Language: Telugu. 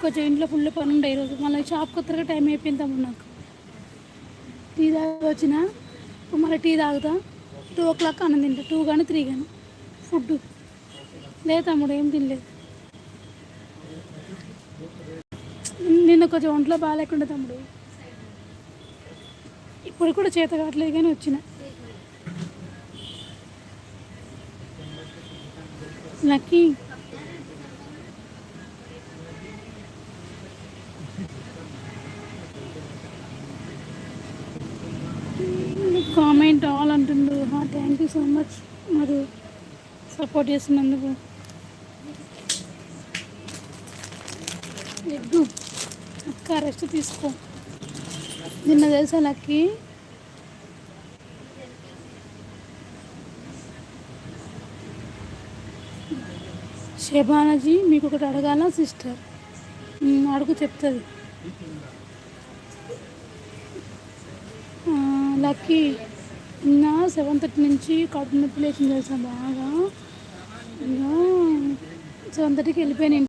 కొంచెం ఇంట్లో ఫుల్ పని ఉండే ఈరోజు. మళ్ళీ షాప్ కొత్తగా టైం అయిపోయింది తమ్ముడు. నాకు టీ తాగి వచ్చిన, మళ్ళీ టీ తాగుతా. 2 o'clock అన్నం తింటా, 2 కానీ 3 కానీ. ఫుడ్ లేదు తమ్ముడు, ఏం తినలేదు. నిన్న కొంచెం ఒంట్లో బాగాలేకుండా తమ్ముడు, ఇప్పుడు కూడా చేత కావట్లేదు కానీ వచ్చిన. లక్కీ కామెంట్ ఆల్ అంటుండు. థ్యాంక్ యూ సో మచ్ మరి సపోర్ట్ చేస్తున్నందుకు. ఎగ్గు అక్క రెస్ట్ తీసుకో. నిన్న తెలుసా లక్కీ, శబానాజీ మీకు ఒకటి అడగాల సిస్టర్. అడుగు చెప్తుంది. లక్కీ నిన్న 7:30 నుంచి కడుపు నొప్పి లేచింది తెలుసా బాగా. ఇంకా 7:30కి వెళ్ళిపోయాను.